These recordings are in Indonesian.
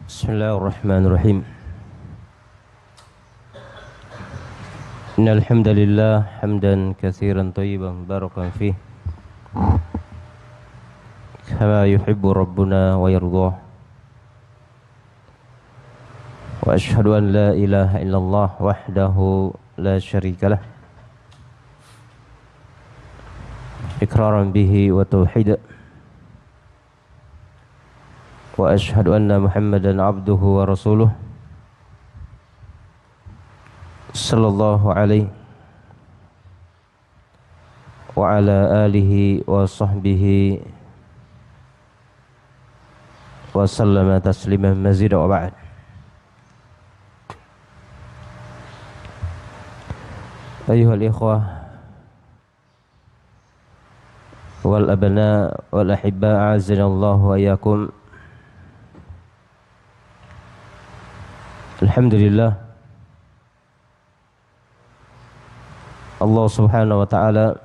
Bismillahirrahmanirrahim. Innal hamdalillah hamdan katsiran thayyiban barakan fih kama yuhibbu rabbuna wa yardah. Wa ashhadu an la ilaha illallah wahdahu la syarika lah iqraran bihi wa tauhida. Wa ashhadu anna Muhammadan abduhu wa rasuluh sallallahu alaihi wa ala alihi wa sahbihi wa sallama tasliman mazida wa ba'd. Ayuhal ikhwah wal abna wal ahibba, a'azzanallahu wa iyyakum. Alhamdulillah, Allah subhanahu wa ta'ala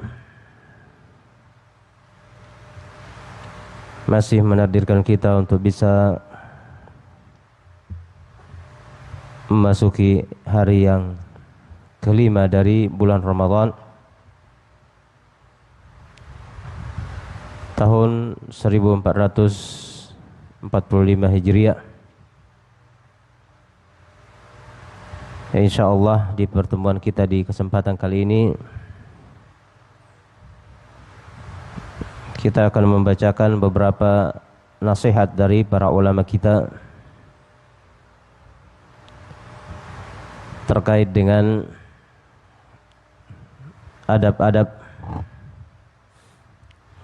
masih menakdirkan kita untuk bisa memasuki hari yang kelima dari bulan Ramadan tahun 1445 Hijriah. Insyaallah di pertemuan kita di kesempatan kali ini kita akan membacakan beberapa nasihat dari para ulama kita terkait dengan adab-adab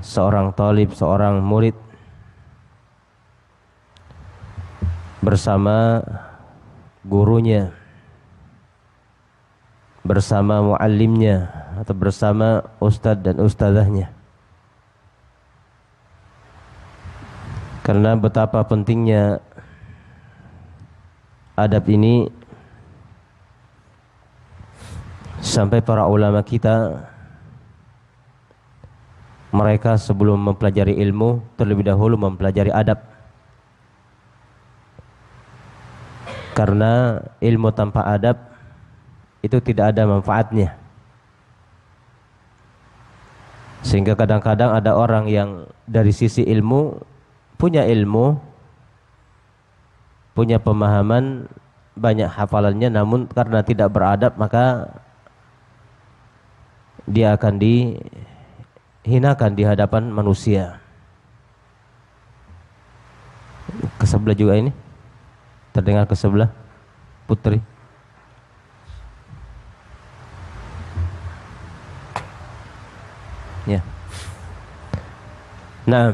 seorang talib, seorang murid bersama gurunya, bersama muallimnya atau bersama ustadz dan ustadzahnya. Karena betapa pentingnya adab ini sampai para ulama kita, mereka sebelum mempelajari ilmu terlebih dahulu mempelajari adab. Karena ilmu tanpa adab itu tidak ada manfaatnya. Sehingga kadang-kadang ada orang yang dari sisi ilmu, punya pemahaman, banyak hafalannya, namun karena tidak beradab maka dia akan dihinakan di hadapan manusia. Ke sebelah juga ini, terdengar ke sebelah Putri. Ya. Nah,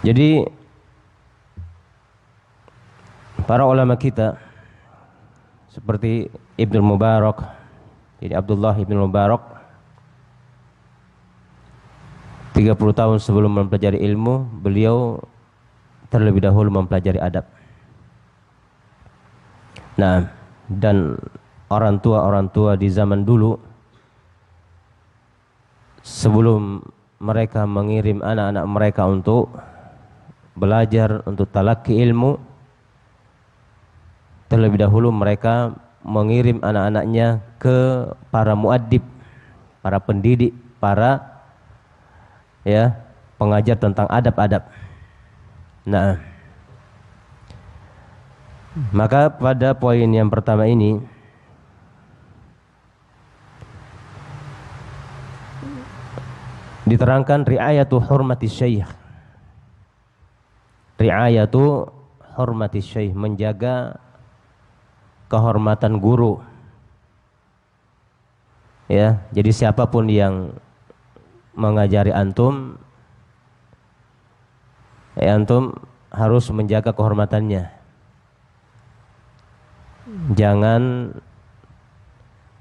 jadi para ulama kita seperti Ibnu Mubarak, jadi Abdullah Ibnu Mubarak 30 tahun sebelum mempelajari ilmu, beliau terlebih dahulu mempelajari adab. Nah, dan orang tua di zaman dulu sebelum mereka mengirim anak-anak mereka untuk belajar, untuk talaqi ilmu, terlebih dahulu mereka mengirim anak-anaknya ke para muaddib, para pendidik, para pengajar tentang adab-adab. Nah, maka pada poin yang pertama ini diterangkan ri'ayatu hurmati syekh. Ri'ayatu hurmati syekh, menjaga kehormatan guru. Ya, jadi siapapun yang mengajari antum, antum harus menjaga kehormatannya. Jangan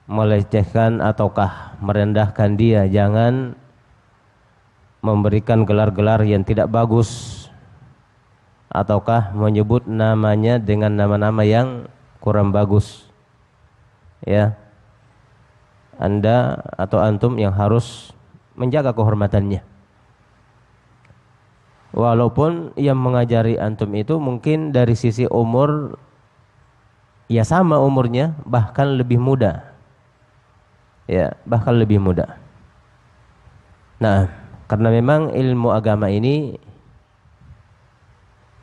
melecehkan ataukah merendahkan dia, jangan memberikan gelar-gelar yang tidak bagus ataukah menyebut namanya dengan nama-nama yang kurang bagus. Ya, Anda atau antum yang harus menjaga kehormatannya. Walaupun yang mengajari antum itu mungkin dari sisi umur ya sama umurnya, bahkan lebih muda. Ya, bahkan lebih muda. Nah, karena memang ilmu agama ini,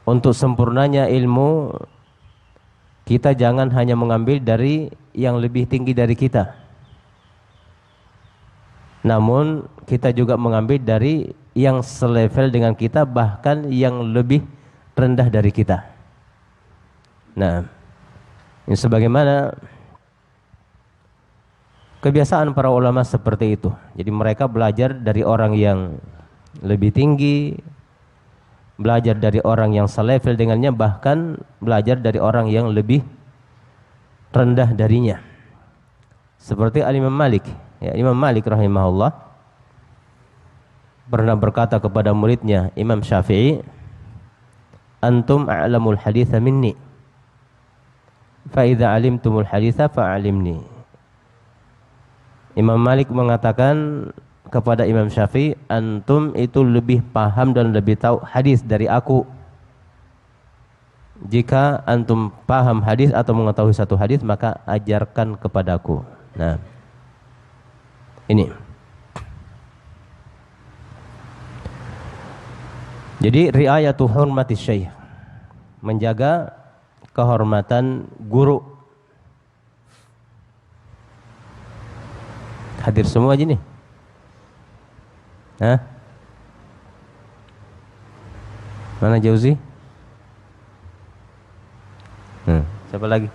untuk sempurnanya ilmu, kita jangan hanya mengambil dari yang lebih tinggi dari kita, namun kita juga mengambil dari yang selevel dengan kita, bahkan yang lebih rendah dari kita. Nah, ini sebagaimana kebiasaan para ulama seperti itu. Jadi mereka belajar dari orang yang lebih tinggi, belajar dari orang yang selevel dengannya, bahkan belajar dari orang yang lebih rendah darinya. Seperti Imam Malik. Ya, Imam Malik rahimahullah pernah berkata kepada muridnya Imam Syafi'i, "Antum a'lamul haditha minni, fa idza alimtumul haditha fa'alimni." Imam Malik mengatakan kepada Imam Syafi'i, antum itu lebih paham dan lebih tahu hadis dari aku. Jika antum paham hadis atau mengetahui satu hadis, maka ajarkan kepadaku. Nah, ini. Jadi riayatu hurmati syekh, menjaga kehormatan guru. Hadir semua aja nih. Hah? Mana Jauzi? Siapa lagi?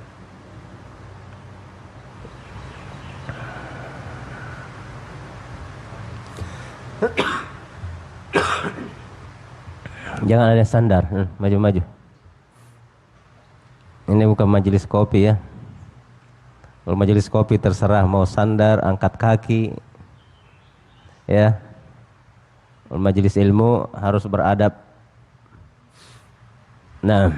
Jangan ada standar. Maju-maju. Ini bukan majelis kopi ya. Kalau majelis kopi terserah mau sandar, angkat kaki, ya. Kalau majelis ilmu harus beradab. Nah,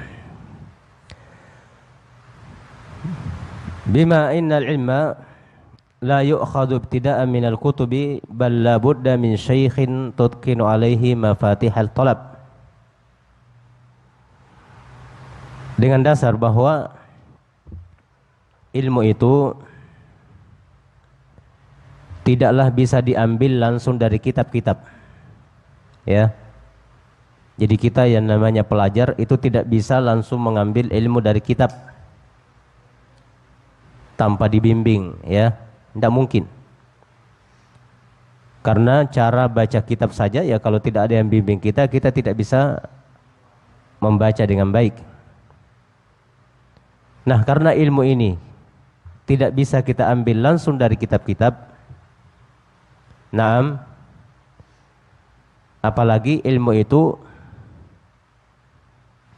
bima innal ilma la yu'khadhu ibtida'an minal kutubi bal la budda min syaikhin tutqinu alaihi mafatihal talab. Dengan dasar bahwa ilmu itu tidaklah bisa diambil langsung dari kitab-kitab, ya. Jadi kita yang namanya pelajar itu tidak bisa langsung mengambil ilmu dari kitab tanpa dibimbing, ya, tidak mungkin. Karena cara baca kitab saja, ya kalau tidak ada yang bimbing kita, kita tidak bisa membaca dengan baik. Nah, karena ilmu ini tidak bisa kita ambil langsung dari kitab-kitab. Naam, apalagi ilmu itu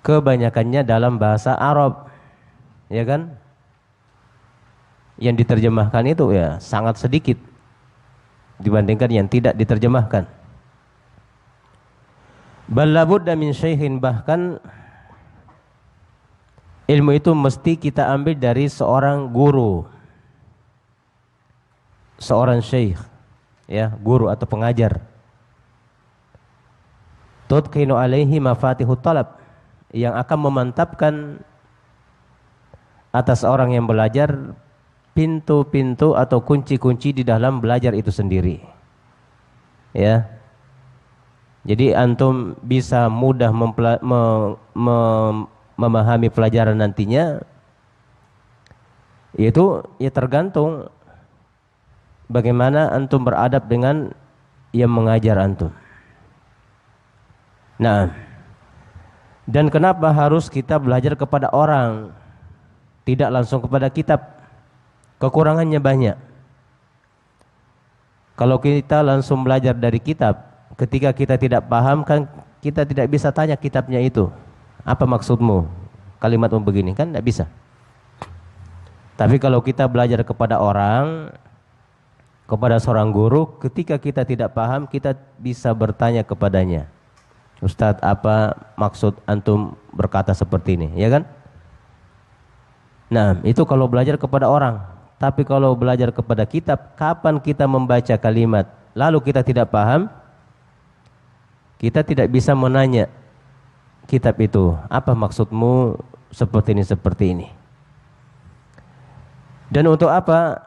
kebanyakannya dalam bahasa Arab, ya kan? Yang diterjemahkan itu ya sangat sedikit dibandingkan yang tidak diterjemahkan. Bal la budda min syaikhin, bahkan ilmu itu mesti kita ambil dari seorang guru, seorang syekh, ya, guru atau pengajar. Tutqinu alaihi mafatihut talab, yang akan memantapkan atas orang yang belajar pintu-pintu atau kunci-kunci di dalam belajar itu sendiri. Ya. Jadi antum bisa mudah memahami pelajaran nantinya, yaitu ya tergantung bagaimana antum beradab dengan yang mengajar antum. Nah, dan kenapa harus kita belajar kepada orang, tidak langsung kepada kitab? Kekurangannya banyak. Kalau kita langsung belajar dari kitab, ketika kita tidak paham kan kita tidak bisa tanya kitabnya itu, apa maksudmu? Kalimatmu begini, kan tidak bisa. Tapi kalau kita belajar kepada orang, kepada seorang guru, ketika kita tidak paham, kita bisa bertanya kepadanya. Ustadz, apa maksud antum berkata seperti ini, ya kan? Nah, itu kalau belajar kepada orang. Tapi kalau belajar kepada kitab, kapan kita membaca kalimat lalu kita tidak paham, kita tidak bisa menanya kitab itu, apa maksudmu seperti ini. Dan untuk apa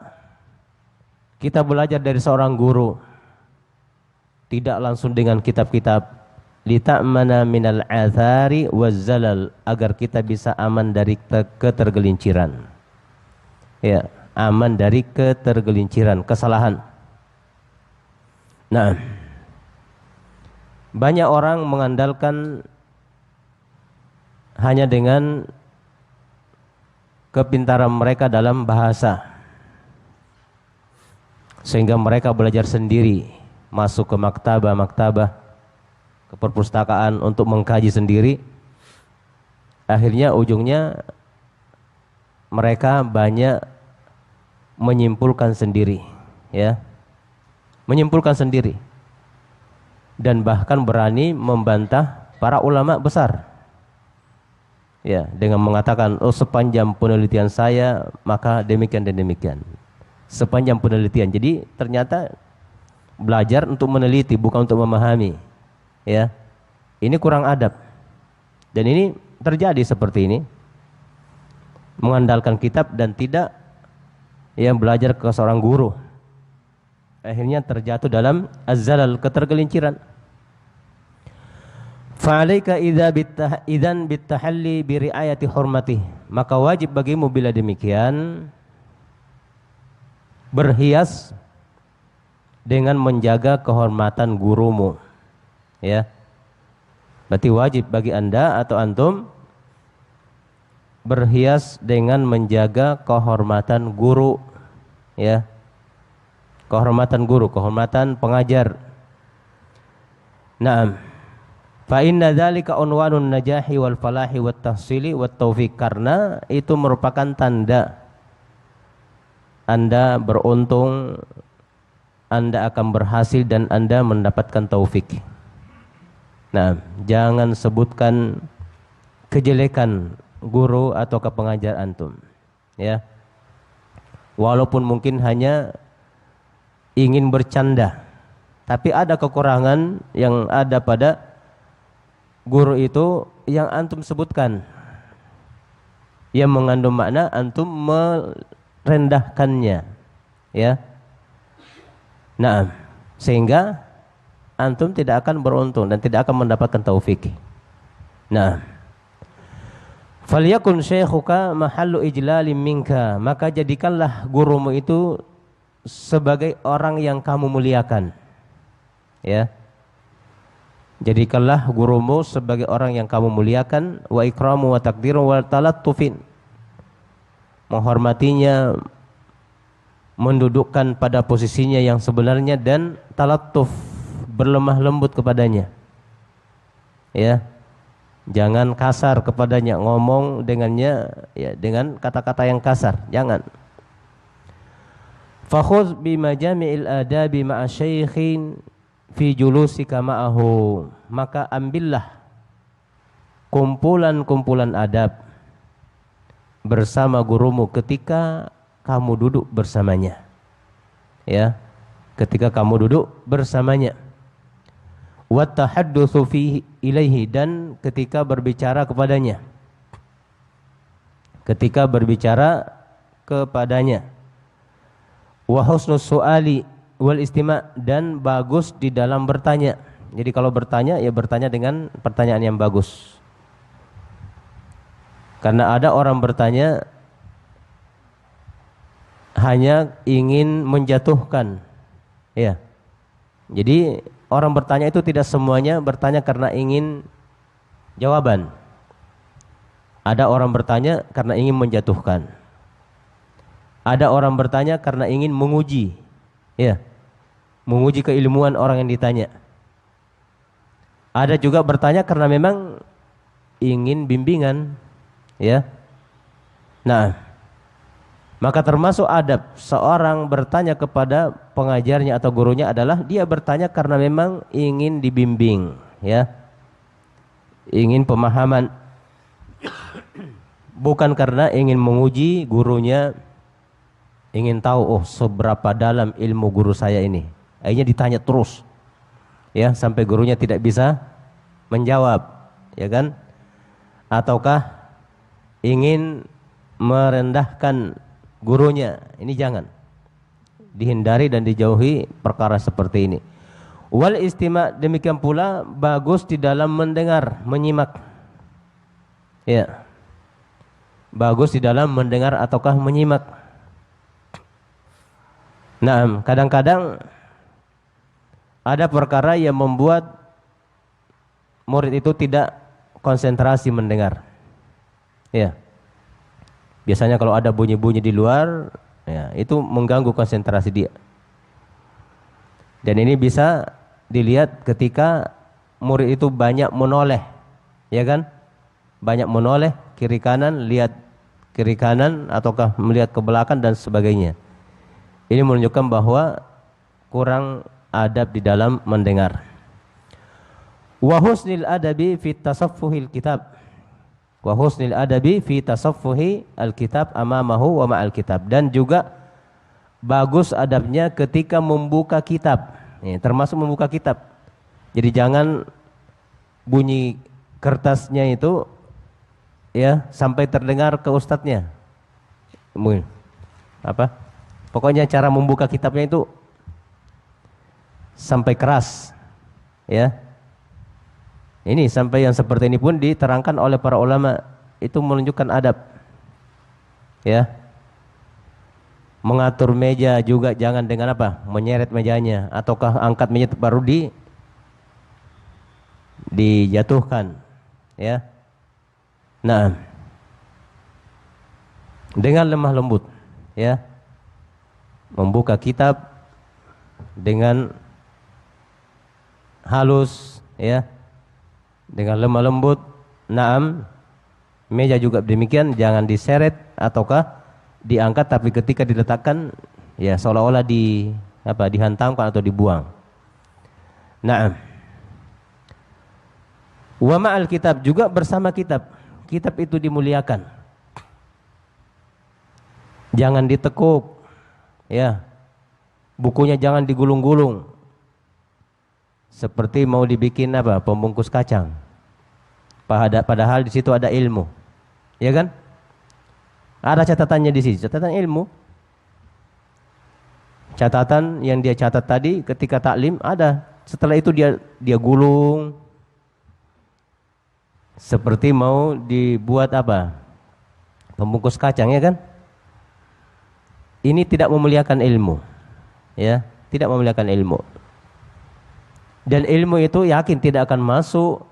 kita belajar dari seorang guru? Tidak langsung dengan kitab-kitab, lita'mana minal athari wazzalal, agar kita bisa aman dari ketergelinciran. Ya, aman dari ketergelinciran, kesalahan. Nah, banyak orang mengandalkan hanya dengan kepintaran mereka dalam bahasa, sehingga mereka belajar sendiri, masuk ke maktabah, ke perpustakaan untuk mengkaji sendiri. Akhirnya ujungnya mereka banyak menyimpulkan sendiri, ya, menyimpulkan sendiri, dan bahkan berani membantah para ulama besar. Ya, dengan mengatakan, oh sepanjang penelitian saya maka demikian dan demikian. Sepanjang penelitian. Jadi ternyata belajar untuk meneliti, bukan untuk memahami. Ya, ini kurang adab. Dan ini terjadi seperti ini. Mengandalkan kitab dan tidak yang belajar ke seorang guru. Akhirnya terjatuh dalam az-zalal, ketergelinciran. Fa'alaika idzan bitahalli bi riayati hurmati, maka wajib bagimu bila demikian berhias dengan menjaga kehormatan gurumu, ya. Berarti wajib bagi Anda atau antum berhias dengan menjaga kehormatan guru, ya. Kehormatan guru, kehormatan pengajar. Naam. Fa inna dzalika unwanun najahi wal falahi wat tahsili wat taufiq, karena itu merupakan tanda Anda beruntung, Anda akan berhasil dan Anda mendapatkan taufik. Nah, jangan sebutkan kejelekan guru atau pengajar antum, ya. Walaupun mungkin hanya ingin bercanda, tapi ada kekurangan yang ada pada guru itu yang antum sebutkan, yang mengandung makna antum merendahkannya, ya. Nah, sehingga antum tidak akan beruntung dan tidak akan mendapatkan taufik. Nah, falyakun syaikhuka mahallu ijlalin minka, maka jadikanlah gurumu itu sebagai orang yang kamu muliakan, ya. Jadikanlah gurumu sebagai orang yang kamu muliakan, wa ikramu wa takdiru wa talattufin, menghormatinya, mendudukkan pada posisinya yang sebenarnya, dan talattuf, berlemah lembut kepadanya, ya. Jangan kasar kepadanya, ngomong dengannya ya dengan kata-kata yang kasar, jangan. Fakhudh bi majami'il adabi ma'a syaikhin fi julusika ma'ahu, maka ambillah kumpulan-kumpulan adab bersama gurumu ketika kamu duduk bersamanya, ya, ketika kamu duduk bersamanya. Wa tahaddutsu fihi ilaihi, dan ketika berbicara kepadanya, ketika berbicara kepadanya. Wa husnus su'ali wal istima', dan bagus di dalam bertanya. Jadi kalau bertanya, ya bertanya dengan pertanyaan yang bagus. Karena ada orang bertanya hanya ingin menjatuhkan, ya. Jadi orang bertanya itu tidak semuanya bertanya karena ingin jawaban. Ada orang bertanya karena ingin menjatuhkan. Ada orang bertanya karena ingin menguji, ya, menguji keilmuan orang yang ditanya. Ada juga bertanya karena memang ingin bimbingan, ya. Nah, maka termasuk adab seorang bertanya kepada pengajarnya atau gurunya adalah dia bertanya karena memang ingin dibimbing, ya, ingin pemahaman, bukan karena ingin menguji gurunya, ingin tahu, oh seberapa dalam ilmu guru saya ini, Akhirnya ditanya terus, ya, sampai gurunya tidak bisa menjawab, ya kan? Ataukah ingin merendahkan gurunya? Ini jangan, dihindari dan dijauhi perkara seperti ini. Wal istima', demikian pula bagus di dalam mendengar, menyimak. Ya. Bagus di dalam mendengar ataukah menyimak. Nah, kadang-kadang ada perkara yang membuat murid itu tidak konsentrasi mendengar. Ya. Biasanya kalau ada bunyi-bunyi di luar, ya, itu mengganggu konsentrasi dia. Dan ini bisa dilihat ketika murid itu banyak menoleh, ya kan? Banyak menoleh kiri kanan, lihat kiri kanan ataukah melihat ke belakang dan sebagainya. Ini menunjukkan bahwa kurang adab di dalam mendengar. Wa husnil adabi fi tasaffuhil kitab. Wa husnil adabi fi tasaffuhi alkitab amamahu wa ma'al kitab. Dan juga bagus adabnya ketika membuka kitab. Ya, termasuk membuka kitab. Jadi jangan bunyi kertasnya itu, ya, sampai terdengar ke ustadznya. Apa? Pokoknya cara membuka kitabnya itu sampai keras, ya. Ini sampai yang seperti ini pun diterangkan oleh para ulama, itu menunjukkan adab, ya. Mengatur meja juga jangan dengan apa? Menyeret mejanya ataukah angkat meja baru dijatuhkan, ya. Nah, dengan lemah lembut, ya, membuka kitab dengan halus, ya, dengan lemah lembut. Naam, meja juga demikian, jangan diseret ataukah diangkat, tapi ketika diletakkan, ya, seolah-olah dihantamkan atau dibuang. Naam. Wa ma'al kitab, juga bersama kitab. Kitab itu dimuliakan. Jangan ditekuk, ya. Bukunya jangan digulung-gulung. Seperti mau dibikin apa? Pembungkus kacang. Padahal di situ ada ilmu. Ya kan? Ada catatannya di sini, catatan ilmu. Catatan yang dia catat tadi ketika taklim ada. Setelah itu dia gulung. Seperti mau dibuat apa? Pembungkus kacang, ya kan? Ini tidak memuliakan ilmu. Ya, tidak memuliakan ilmu. Dan ilmu itu yakin tidak akan masuk,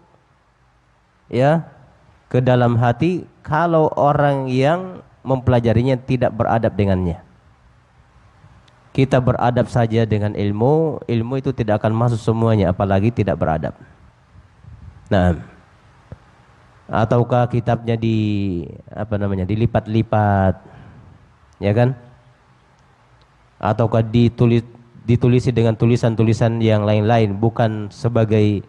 ya, ke dalam hati kalau orang yang mempelajarinya tidak beradab dengannya. Kita beradab saja dengan ilmu, ilmu itu tidak akan masuk semuanya, apalagi tidak beradab. Nah, ataukah kitabnya dilipat-lipat, ya kan? Ataukah ditulisi dengan tulisan-tulisan yang lain-lain, bukan sebagai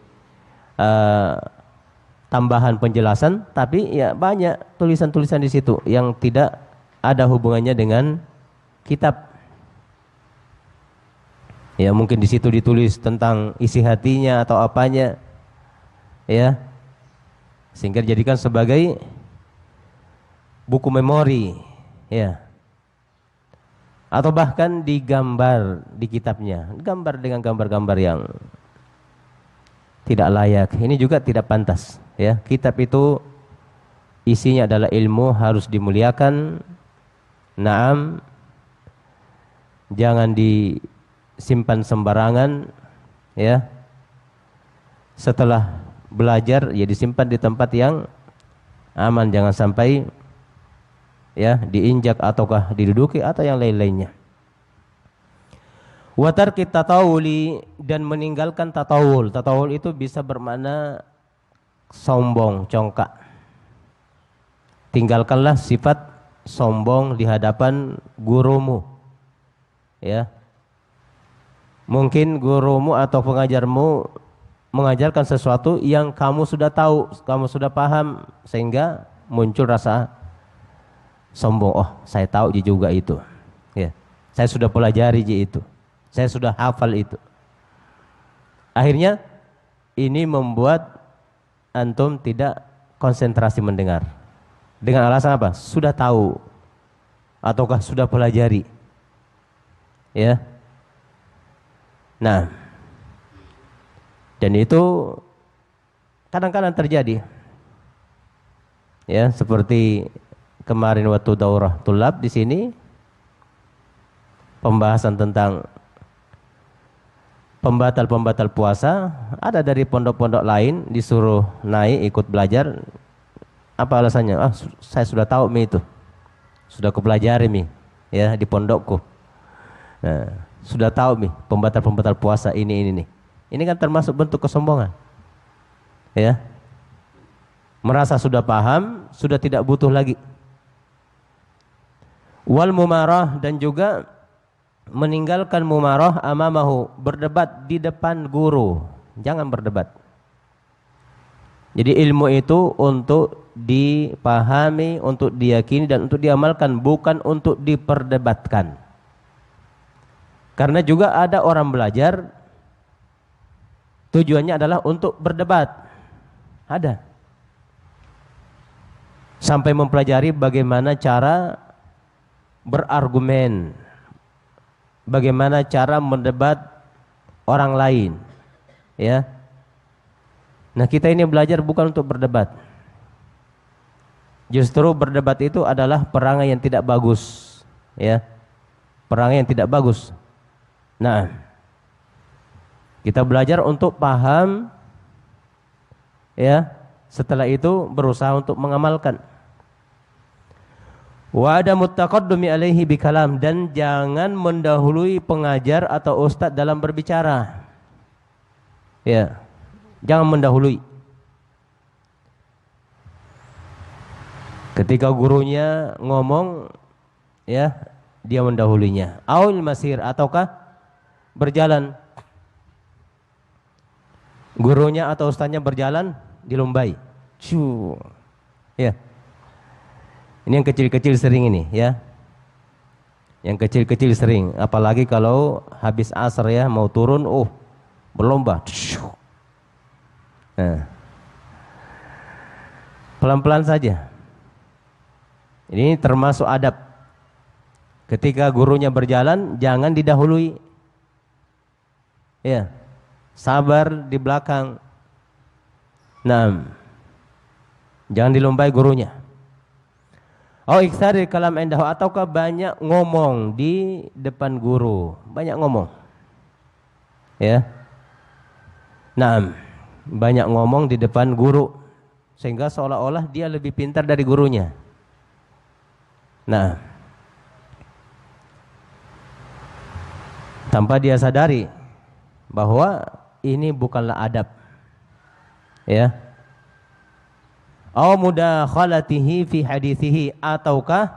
tambahan penjelasan, tapi ya banyak tulisan-tulisan di situ yang tidak ada hubungannya dengan kitab. Ya, mungkin di situ ditulis tentang isi hatinya atau apanya, ya, sehingga dijadikan sebagai buku memori, ya. Atau bahkan digambar di kitabnya, gambar dengan gambar-gambar yang tidak layak. Ini juga tidak pantas, ya. Kitab itu isinya adalah ilmu, harus dimuliakan. Naam, jangan disimpan sembarangan, ya. Setelah belajar, ya, disimpan di tempat yang aman, jangan sampai, ya, diinjak ataukah diduduki atau yang lain-lainnya. Wa tarki tatawuli, dan meninggalkan tatawul. Tatawul itu bisa bermakna sombong, congkak. Tinggalkanlah sifat sombong di hadapan gurumu, ya. Mungkin gurumu atau pengajarmu mengajarkan sesuatu yang kamu sudah tahu, kamu sudah paham, sehingga muncul rasa sombong. Oh, saya tahu juga itu, ya. Saya sudah pelajari itu, saya sudah hafal itu. Akhirnya ini membuat antum tidak konsentrasi mendengar. Dengan alasan apa? Sudah tahu ataukah sudah pelajari. Ya. Nah, dan itu kadang-kadang terjadi. Ya, seperti kemarin waktu daurah tulab di sini pembahasan tentang pembatal-pembatal puasa, ada dari pondok-pondok lain disuruh naik ikut belajar. Apa alasannya? Saya sudah tahu itu. Sudah kupelajari ya di pondokku. Nah, sudah tahu pembatal-pembatal puasa ini nih. Ini kan termasuk bentuk kesombongan. Ya. Merasa sudah paham, sudah tidak butuh lagi. Wal mumarah, dan juga meninggalkan mumarah amamahu, berdebat di depan guru. Jangan berdebat. Jadi ilmu itu untuk dipahami, untuk diyakini dan untuk diamalkan, bukan untuk diperdebatkan. Karena juga ada orang belajar tujuannya adalah untuk berdebat. Ada. Sampai mempelajari bagaimana cara berargumen, bagaimana cara mendebat orang lain, ya. Nah, kita ini belajar bukan untuk berdebat. Justru berdebat itu adalah perangai yang tidak bagus, ya. Perangai yang tidak bagus. Nah, kita belajar untuk paham, ya. Setelah itu berusaha untuk mengamalkan. Wa adamut taqaddumi alaihi bikalam, dan jangan mendahului pengajar atau ustadz dalam berbicara. Ya. Jangan mendahului. Ketika gurunya ngomong, ya, dia mendahulinya. Aul masir, ataukah berjalan. Gurunya atau ustadznya berjalan, dilombai. Ya. Ini yang kecil-kecil sering ini, ya. Yang kecil-kecil sering, apalagi kalau habis asar, ya, mau turun, berlomba. Nah. Pelan-pelan saja. Ini termasuk adab. Ketika gurunya berjalan, jangan didahului. Ya. Sabar di belakang. Nah. Jangan dilombai gurunya. Iktsaril kalam indahu, ataukah banyak ngomong di depan guru. Banyak ngomong. Ya. Nah, banyak ngomong di depan guru sehingga seolah-olah dia lebih pintar dari gurunya. Nah, tanpa dia sadari bahwa ini bukanlah adab. Ya. Au mudakhalatihi fi hadithihi, ataukah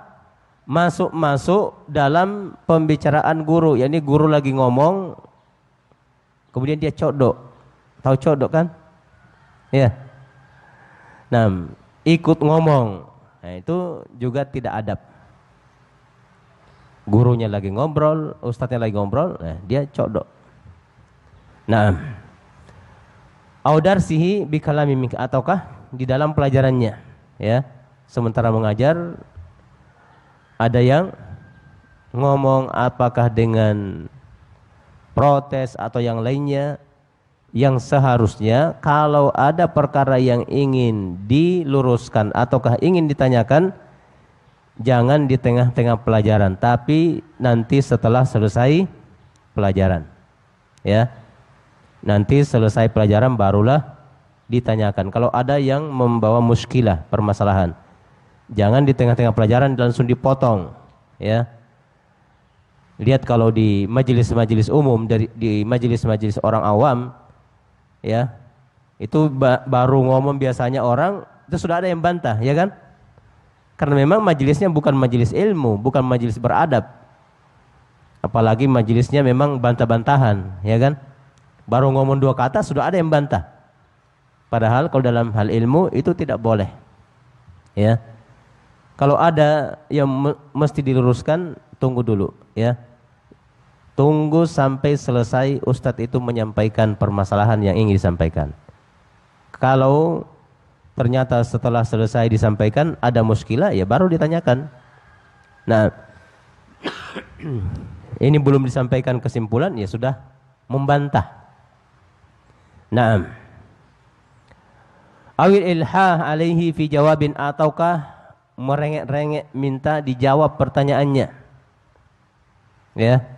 masuk dalam pembicaraan guru. yakni guru lagi ngomong kemudian dia codok. Tahu codok kan? Ya. Nah, ikut ngomong. Nah, itu juga tidak adab. Gurunya lagi ngobrol, ustadznya lagi ngobrol, nah, dia codok. Nah, audarsihi bikalami mink, ataukah di dalam pelajarannya, ya. Sementara mengajar ada yang ngomong apakah dengan protes atau yang lainnya, yang seharusnya kalau ada perkara yang ingin diluruskan ataukah ingin ditanyakan, jangan di tengah-tengah pelajaran, tapi nanti setelah selesai pelajaran. Ya. Nanti selesai pelajaran barulah ditanyakan. Kalau ada yang membawa muskilah, permasalahan, jangan di tengah-tengah pelajaran langsung dipotong. Ya. Lihat kalau di majelis-majelis umum, di majelis-majelis orang awam, ya, itu baru ngomong biasanya orang itu sudah ada yang bantah, ya kan? Karena memang majelisnya bukan majelis ilmu, bukan majelis beradab. Apalagi majelisnya memang bantah-bantahan, ya kan? Baru ngomong 2 kata sudah ada yang bantah. Padahal kalau dalam hal ilmu itu tidak boleh. Ya. Kalau ada yang mesti diluruskan, tunggu dulu, ya. tunggu sampai selesai ustadz itu menyampaikan permasalahan yang ingin disampaikan. Kalau ternyata setelah selesai disampaikan ada muskilah, ya baru ditanyakan. Nah, ini belum disampaikan kesimpulan, ya sudah membantah. Naam. Awil ilhah alaihi fi jawabin, ataukah merengek-rengek minta dijawab pertanyaannya. Ya.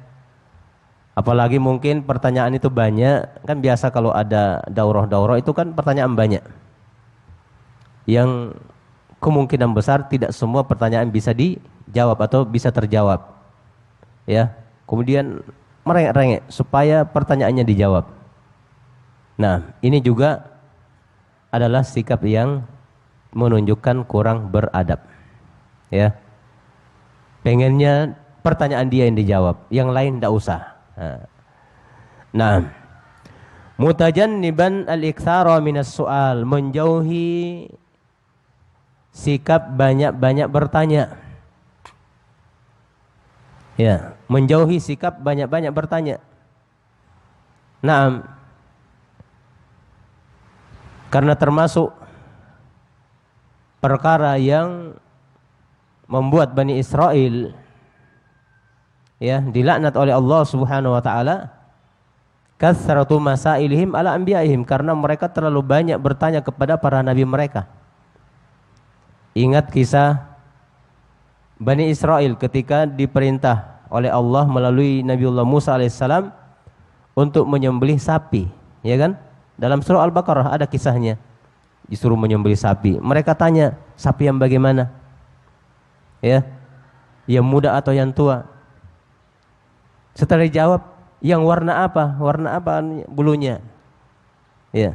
Apalagi mungkin pertanyaan itu banyak, kan biasa kalau ada daurah-daurah itu kan pertanyaan banyak. Yang kemungkinan besar tidak semua pertanyaan bisa dijawab atau bisa terjawab. Ya. Kemudian merengek-rengek supaya pertanyaannya dijawab. Nah, ini juga adalah sikap yang menunjukkan kurang beradab. Ya. Pengennya pertanyaan dia yang dijawab, yang lain tidak usah. Nah, mutajanniban al-iktsara minas su'al, menjauhi sikap banyak-banyak bertanya. Ya, menjauhi sikap banyak-banyak bertanya. Nah, karena termasuk perkara yang membuat Bani Israel ya dilaknat oleh Allah Subhanahu wa taala, kasratu masailihim ala anbiyaihim, karena mereka terlalu banyak bertanya kepada para nabi mereka. Ingat kisah Bani Israel ketika diperintah oleh Allah melalui Nabiullah Musa alaihissalam untuk menyembelih sapi, ya kan? Dalam surah Al-Baqarah ada kisahnya, disuruh menyembelih sapi. Mereka tanya, sapi yang bagaimana? Ya, yang muda atau yang tua? Setelah dijawab, yang warna apa? Warna apa bulunya? Ya.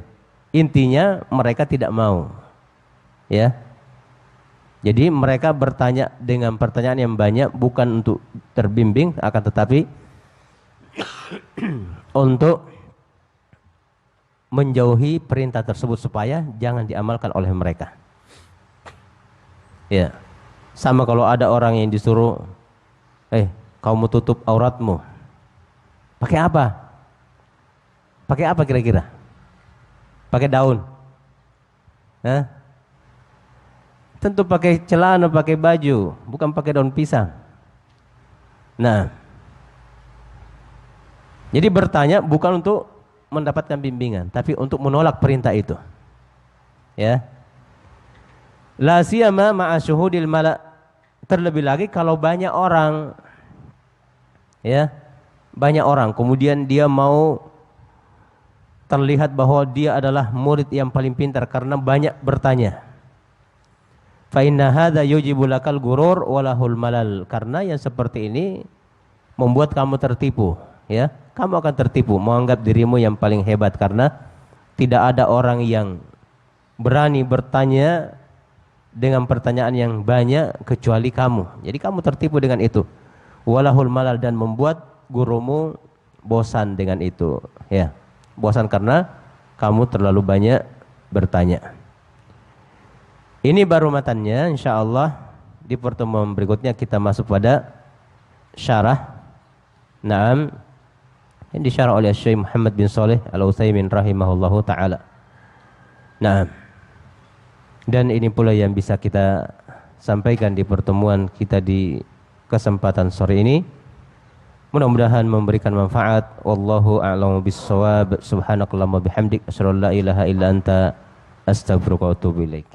Intinya mereka tidak mau. Ya. Jadi mereka bertanya dengan pertanyaan yang banyak bukan untuk terbimbing, akan tetapi untuk menjauhi perintah tersebut supaya jangan diamalkan oleh mereka. Ya. Sama kalau ada orang yang disuruh, kamu tutup auratmu. Pakai apa? Pakai apa kira-kira? Pakai daun? Hah? Tentu pakai celana, pakai baju, bukan pakai daun pisang. Nah, jadi bertanya bukan untuk mendapatkan bimbingan, tapi untuk menolak perintah itu. Ya. La siyama ma'a syuhudil mala', terlebih lagi kalau banyak orang. Ya. Banyak orang, kemudian dia mau terlihat bahwa dia adalah murid yang paling pintar karena banyak bertanya. Fa inna hadza yujibu lakal gurur walahul malal, karena yang seperti ini membuat kamu tertipu, ya. Kamu akan tertipu, menganggap dirimu yang paling hebat karena tidak ada orang yang berani bertanya dengan pertanyaan yang banyak kecuali kamu. Jadi kamu tertipu dengan itu. Walahul malal, dan membuat gurumu bosan dengan itu, ya. Bosan karena kamu terlalu banyak bertanya. Ini baru matannya, insyaallah di pertemuan berikutnya kita masuk pada syarah. Naam, yang disyarah oleh Syekh Muhammad bin Shalih Al-Utsaimin rahimahullahu taala. Naam. Dan ini pula yang bisa kita sampaikan di pertemuan kita di kesempatan sore ini. Mudah-mudahan memberikan manfaat. Wallahu a'lamu bis-shawab. Subhanakallahumma bihamdik asyhadu an la ilaha illa anta astaghfiruka wa atubu ilaik.